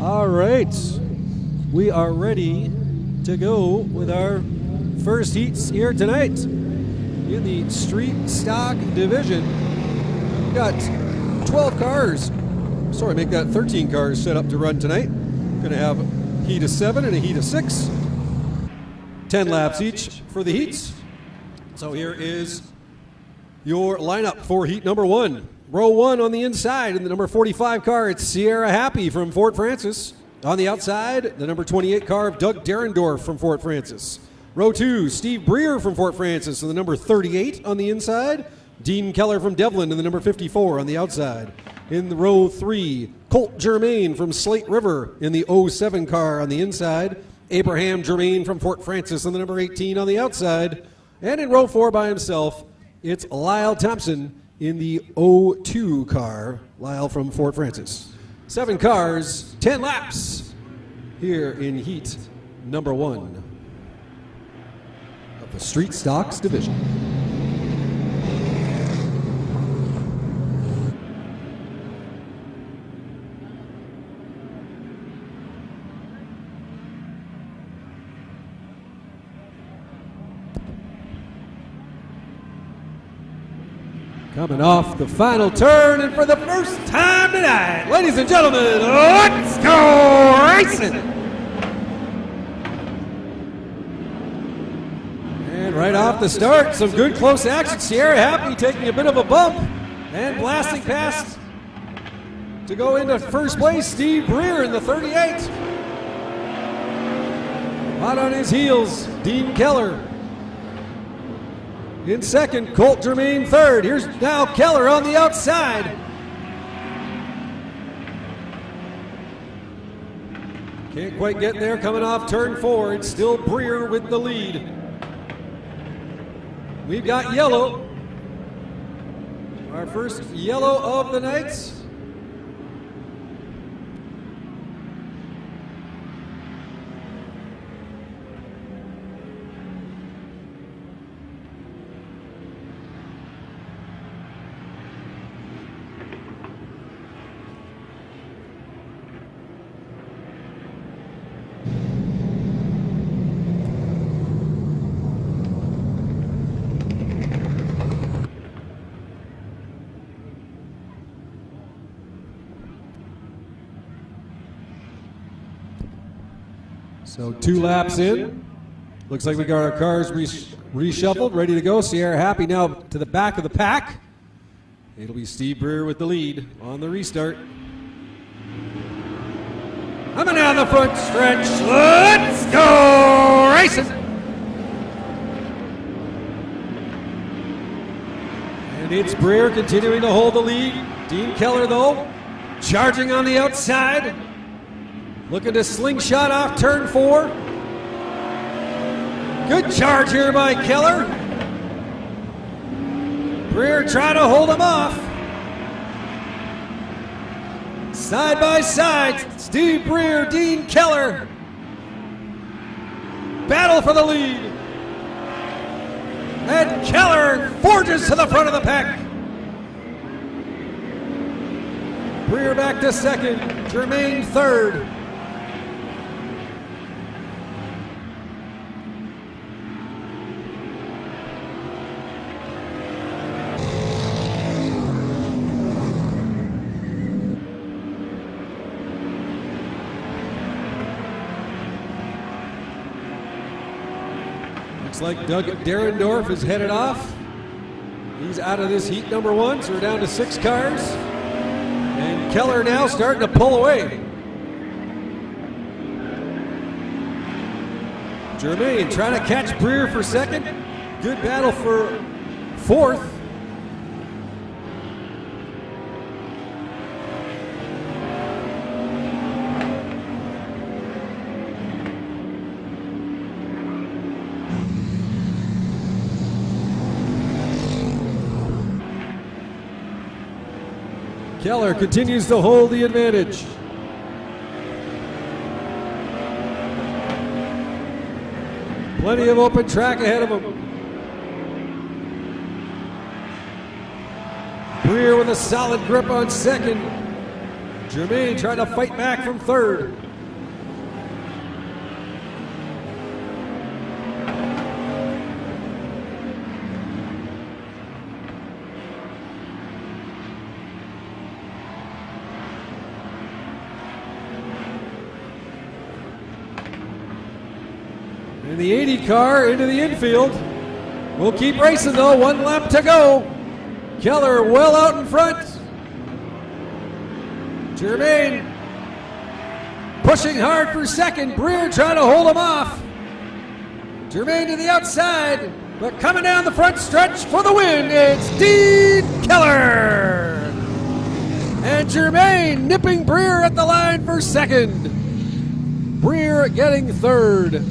All right, we are ready to go with our first heats here tonight in the street stock division. We've got 12 cars, make that 13 cars set up to run tonight. Going to have a heat of 7 and a heat of 6. 10 laps each for the heats. So here is your lineup for heat number 1. Row 1 on the inside in the number 45 car, it's Sierra Happy from Fort Francis. On the outside, the number 28 car of Doug Derendorf from Fort Francis. Row 2, Steve Breer from Fort Francis in the number 38 on the inside. Dean Keller from Devlin in the number 54 on the outside. In the row 3, Colt Germain from Slate River in the 07 car on the inside. Abraham Germain from Fort Francis in the number 18 on the outside. And in row 4 by himself, it's Lyle Thompson in the 02 car, Lyle from Fort Francis. 7 cars, 10 laps here in heat number 1 of the Street Stocks division. Coming off the final turn, and for the first time tonight, ladies and gentlemen, let's go racing! And right off the start, some good close action. Sierra Happy taking a bit of a bump and blasting past to go into first place. Steve Breer in the 38. Hot on his heels, Dean Keller. In second, Colt Germain third. Here's now Keller on the outside. Can't quite get there coming off turn 4. It's still Breer with the lead. We've got yellow. Our first yellow of the night. So 2 laps in. Looks like we got our cars reshuffled, ready to go. Sierra Happy now to the back of the pack. It'll be Steve Breer with the lead on the restart. Coming down the front stretch. Let's go racing! And it's Breer continuing to hold the lead. Dean Keller, though, charging on the outside. Looking to slingshot off turn 4. Good charge here by Keller. Breer trying to hold him off. Side by side, Steve Breer, Dean Keller. Battle for the lead. And Keller forges to the front of the pack. Breer back to second, Germain third. Looks like Doug Derendorf is headed off. He's out of this heat number 1, so we're down to 6 cars. And Keller now starting to pull away. Germain trying to catch Breer for second. Good battle for fourth. Keller continues to hold the advantage. Plenty of open track ahead of him. Breer with a solid grip on second. Germain trying to fight back from third. And the 80 car into the infield. We'll keep racing though, 1 lap to go. Keller well out in front. Germain pushing hard for second. Breer trying to hold him off. Germain to the outside, but coming down the front stretch for the win, it's Dean Keller. And Germain nipping Breer at the line for second. Breer getting third.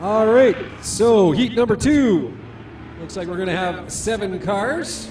All right, so heat number 2. Looks like we're going to have 7 cars.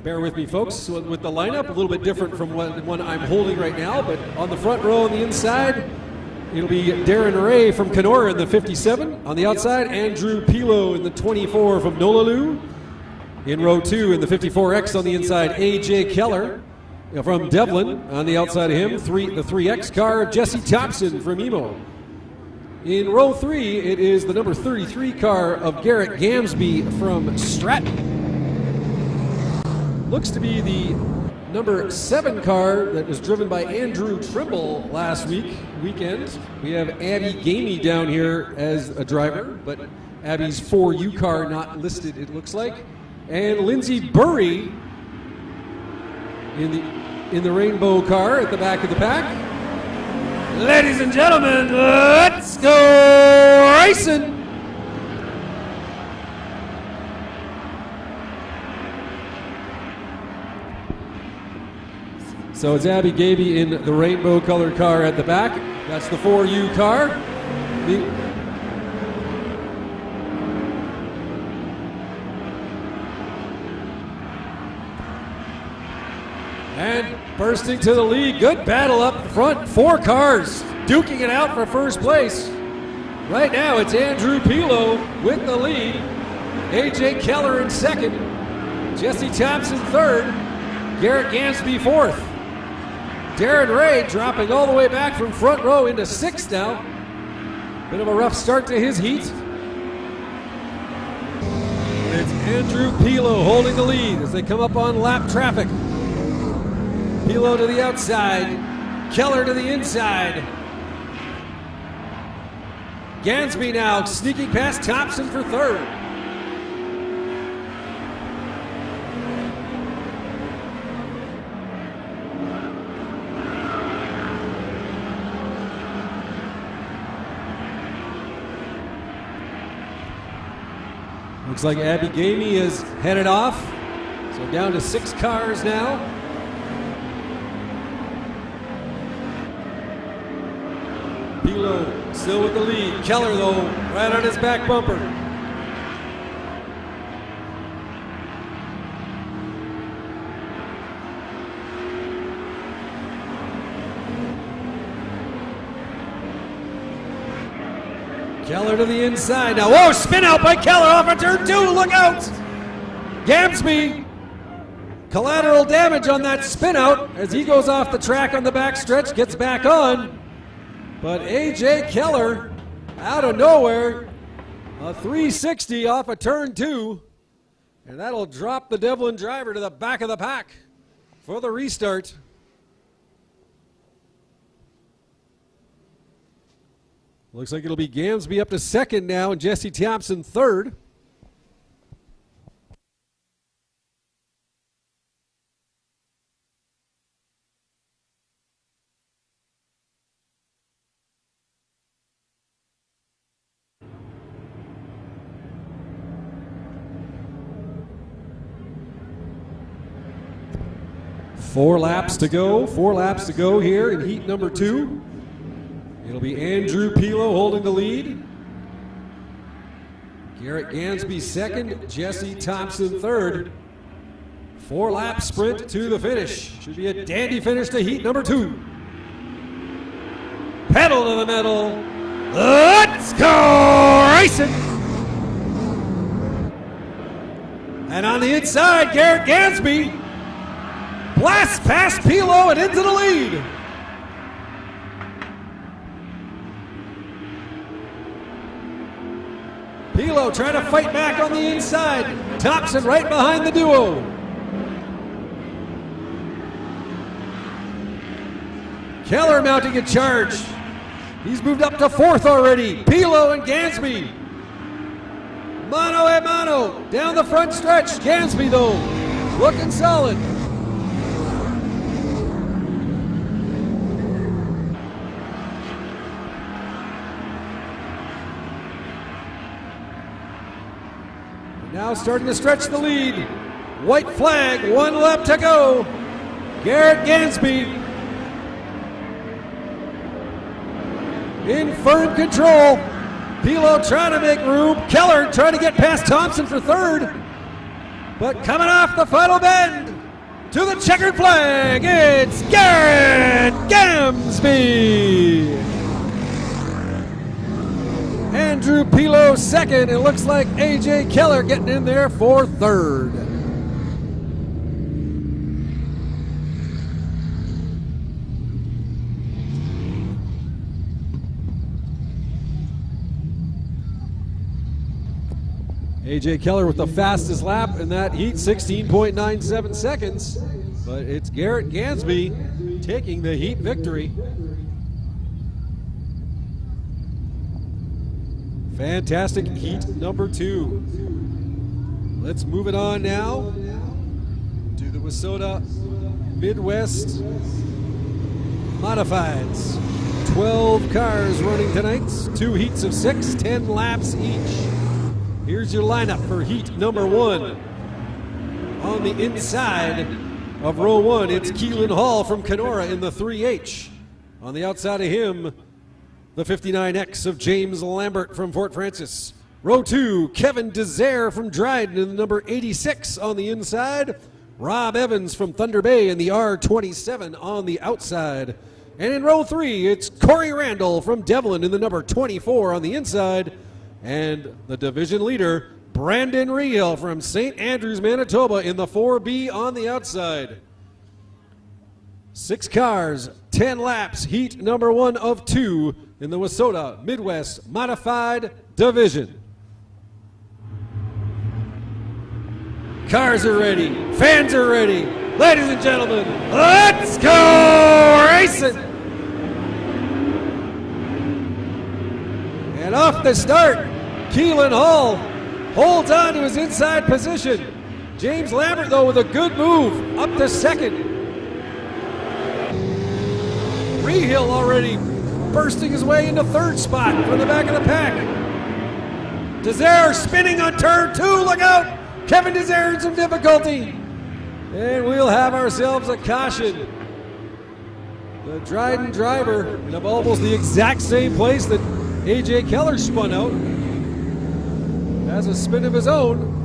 Bear with me, folks. So with the lineup, a little bit different from one I'm holding right now, but on the front row on the inside, it'll be Darren Ray from Kenora in the 57. On the outside, Andrew Pilo in the 24 from Nolalu. In row 2 in the 54X on the inside, A.J. Keller from Devlin. On the outside of him, the 3X car, Jesse Thompson from Emo. In row 3, it is the number 33 car of Garrett Gamsby from Stratton. Looks to be the number 7 car that was driven by Andrew Trimble last weekend. We have Abby Gamey down here as a driver, but Abby's 4U car not listed, it looks like. And Lindsey Burry in the rainbow car at the back of the pack. Ladies and gentlemen, let's go racing! So it's Abby Gaby in the rainbow colored car at the back. That's the 4U car. And bursting to the lead, good battle up front, 4 cars duking it out for first place. Right now it's Andrew Pilo with the lead, A.J. Keller in second, Jesse Thompson third, Garrett Gansby fourth. Darren Ray dropping all the way back from front row into 6th now. Bit of a rough start to his heat. It's Andrew Pilo holding the lead as they come up on lap traffic. Pilo to the outside, Keller to the inside. Gansby now sneaking past Thompson for third. Looks like Abby Gamey is headed off. So down to 6 cars now. Pilo still with the lead. Keller, though, right on his back bumper. Keller to the inside. Now, whoa, spin out by Keller off of turn 2. Look out! Gamsby, collateral damage on that spin out as he goes off the track on the backstretch, gets back on. But A.J. Keller, out of nowhere, a 360 off of turn 2. And that'll drop the Devlin driver to the back of the pack for the restart. Looks like it'll be Gamsby up to second now and Jesse Thompson third. Four laps to go here in heat number 2. It'll be Andrew Pilo holding the lead. Garrett Gansby second, Jesse Thompson third. 4-lap sprint to the finish. Should be a dandy finish to heat number 2. Pedal to the metal. Let's go racing! And on the inside, Garrett Gansby blasts past Pilo and into the lead. Pilo trying to fight back on the inside. Thompson right behind the duo. Keller mounting a charge. He's moved up to 4th already. Pilo and Gansby. Mano a mano. Down the front stretch. Gansby though, looking solid. Now starting to stretch the lead. White flag, 1 lap to go. Garrett Gansby in firm control. Pilo trying to make room. Keller trying to get past Thompson for 3rd. But coming off the final bend to the checkered flag, it's Garrett Gansby. Andrew Pilo second. It looks like A.J. Keller getting in there for 3rd. A.J. Keller with the fastest lap in that heat, 16.97 seconds. But it's Garrett Gansby taking the heat victory. Fantastic heat number 2. Let's move it on now to the Wissota Midwest Modifieds. 12 cars running tonight, 2 heats of 6, 10 laps each. Here's your lineup for heat number 1. On the inside of row 1, it's Keelan Hall from Kenora in the 3H. On the outside of him, the 59X of James Lambert from Fort Francis. Row 2, Kevin Desire from Dryden in the number 86 on the inside. Rob Evans from Thunder Bay in the R27 on the outside. And in row 3, it's Corey Randall from Devlin in the number 24 on the inside. And the division leader, Brandon Rehill from St. Andrews, Manitoba in the 4B on the outside. 6 cars, 10 laps, heat number 1 of 2 in the Wissota Midwest Modified Division. Cars are ready, fans are ready. Ladies and gentlemen, let's go racing! And off the start, Keelan Hall holds on to his inside position. James Lambert, though, with a good move up to 2nd. Rehill already bursting his way into 3rd spot from the back of the pack. Desire spinning on turn 2, look out! Kevin Desire in some difficulty. And we'll have ourselves a caution. The Dryden driver in almost the exact same place that A.J. Keller spun out has a spin of his own.